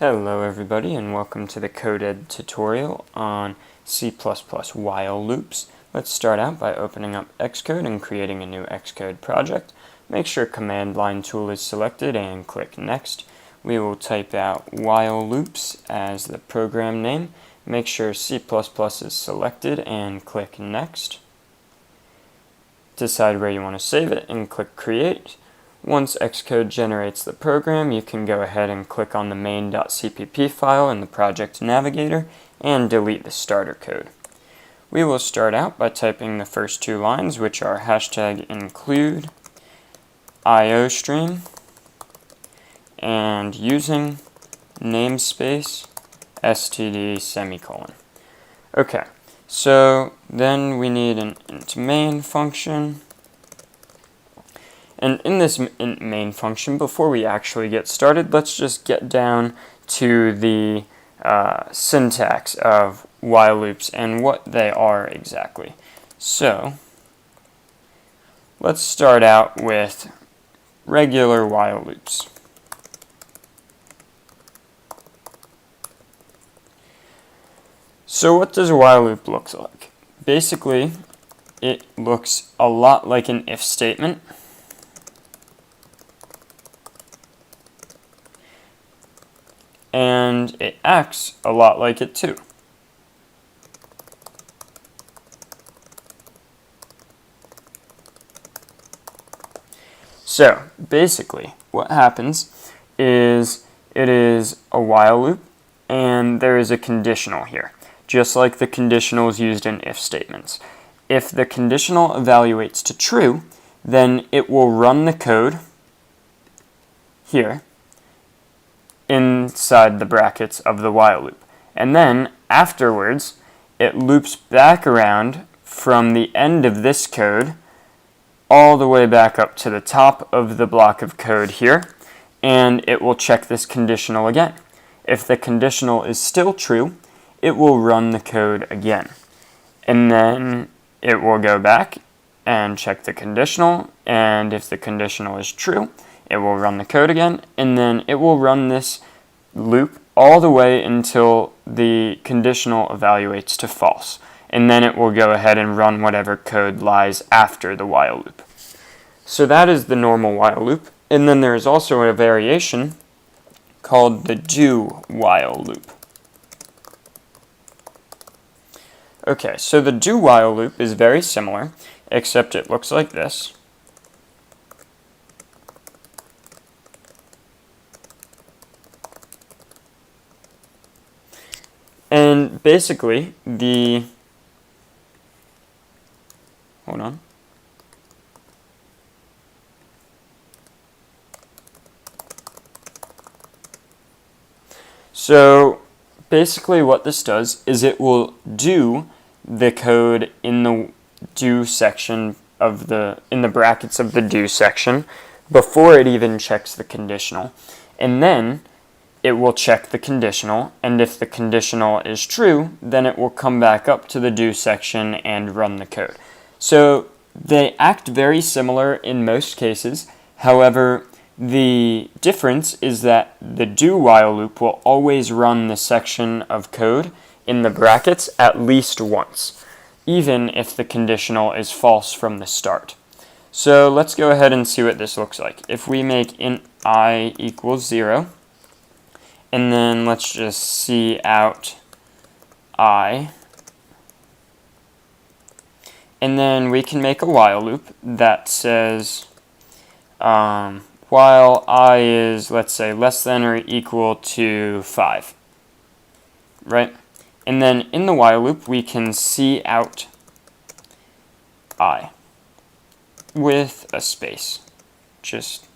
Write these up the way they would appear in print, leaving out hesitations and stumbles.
Hello everybody and welcome to the CodeEd tutorial on C++ while loops. Let's start out by opening up Xcode and creating a new Xcode project. Make sure command line tool is selected and click next. We will type out while loops as the program name. Make sure C++ is selected and click next. Decide where you want to save it and click create. Once Xcode generates the program, you can go ahead and click on the main.cpp file in the project navigator and delete the starter code. We will start out by typing the first two lines, which are #include iostream and using namespace std semicolon. Okay, so then we need an int main function. And in this main function, before we actually get started, let's just get down to the syntax of while loops and what they are exactly. So let's start out with regular while loops. So what does a while loop look like? Basically, it looks a lot like an if statement. And it acts a lot like it too. So basically what happens is it is a while loop and there is a conditional here, just like the conditionals used in if statements. If the conditional evaluates to true, then it will run the code here inside the brackets of the while loop. And then afterwards, it loops back around from the end of this code all the way back up to the top of the block of code here, and it will check this conditional again. If the conditional is still true, it will run the code again. And then it will go back and check the conditional, and if the conditional is true, it will run the code again, and then it will run this loop all the way until the conditional evaluates to false. And then it will go ahead and run whatever code lies after the while loop. So that is the normal while loop. And then there is also a variation called the DoWhile loop. Okay, so the DoWhile loop is very similar, except it looks like this. And basically, hold on. So basically what this does is it will do the code in the do section of in the brackets of the do section before it even checks the conditional. And then it will check the conditional, and if the conditional is true, then it will come back up to the do section and run the code. So they act very similar in most cases. However, the difference is that the do while loop will always run the section of code in the brackets at least once, even if the conditional is false from the start. So let's go ahead and see what this looks like. If we make int I equals 0, and then let's just see out I. And then we can make a while loop that says while I is, let's say, less than or equal to 5. Right? And then in the while loop, we can see out I with a space, just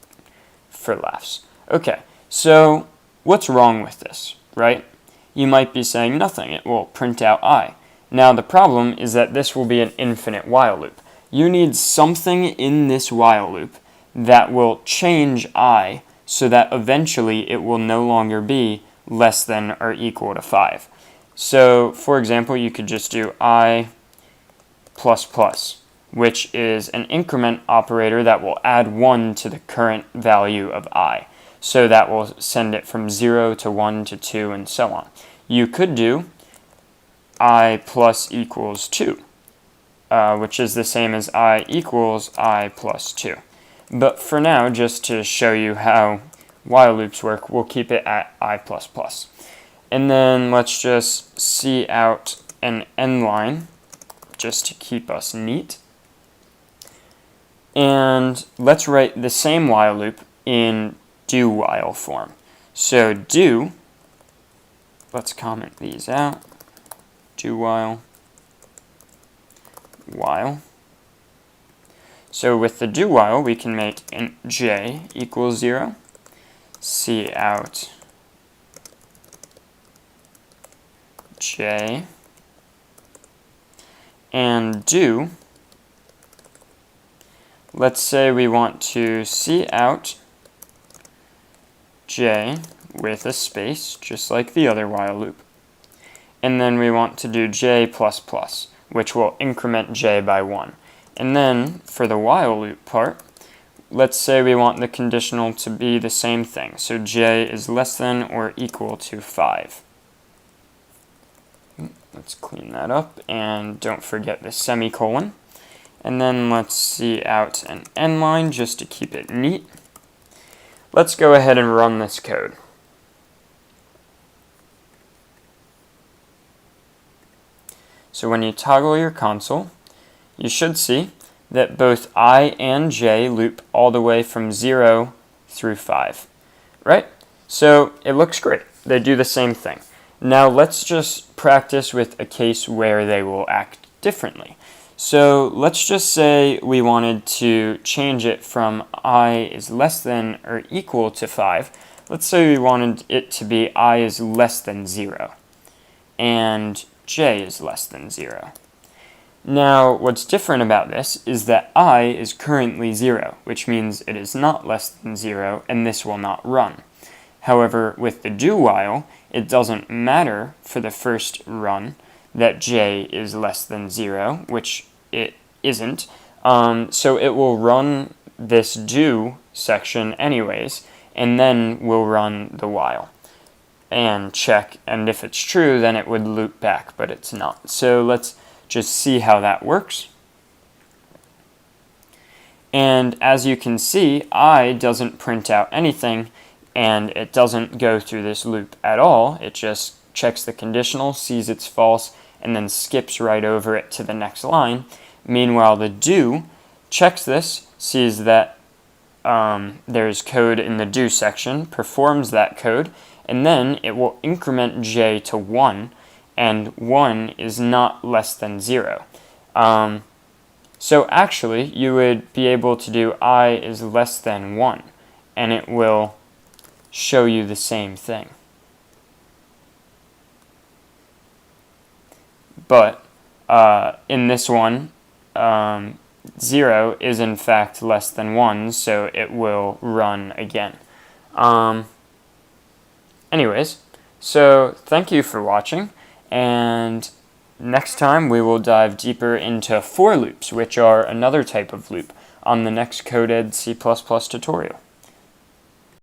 for laughs. Okay, so what's wrong with this, right? You might be saying nothing, it will print out I. Now the problem is that this will be an infinite while loop. You need something in this while loop that will change I so that eventually it will no longer be less than or equal to 5. So for example, you could just do I++, which is an increment operator that will add 1 to the current value of I. So that will send it from 0 to 1 to 2 and so on. You could do I plus equals 2, which is the same as I equals I plus 2. But for now, just to show you how while loops work, we'll keep it at I plus plus. And then let's just see out an end line, just to keep us neat. And let's write the same while loop in do while form. So do, let's comment these out, do while. So with the do while, we can make an j equals 0, see out j, and do, let's say we want to see out j with a space, just like the other while loop. And then we want to do j plus plus, which will increment j by 1. And then for the while loop part, let's say we want the conditional to be the same thing. So j is less than or equal to 5. Let's clean that up, and don't forget the semicolon. And then let's see out an end line just to keep it neat. Let's go ahead and run this code. So when you toggle your console, you should see that both I and j loop all the way from 0 through 5, right? So it looks great. They do the same thing. Now let's just practice with a case where they will act differently. So let's just say we wanted to change it from I is less than or equal to 5. Let's say we wanted it to be I is less than 0 and j is less than 0. Now what's different about this is that I is currently 0, which means it is not less than 0 and this will not run. However, with the do while, it doesn't matter for the first run that j is less than 0, which it isn't. So it will run this do section anyways, and then we'll run the while and check, and if it's true, then it would loop back, but it's not. So let's just see how that works. And as you can see, I doesn't print out anything, and it doesn't go through this loop at all. It just checks the conditional, sees it's false, and then skips right over it to the next line. Meanwhile, the do checks this, sees that there's code in the do section, performs that code, and then it will increment j to 1, and 1 is not less than 0. So actually, you would be able to do I is less than 1, and it will show you the same thing. But in this one, 0 is in fact less than 1, so it will run again. Anyways, so thank you for watching, and next time we will dive deeper into for loops, which are another type of loop, on the next Coded C++ tutorial.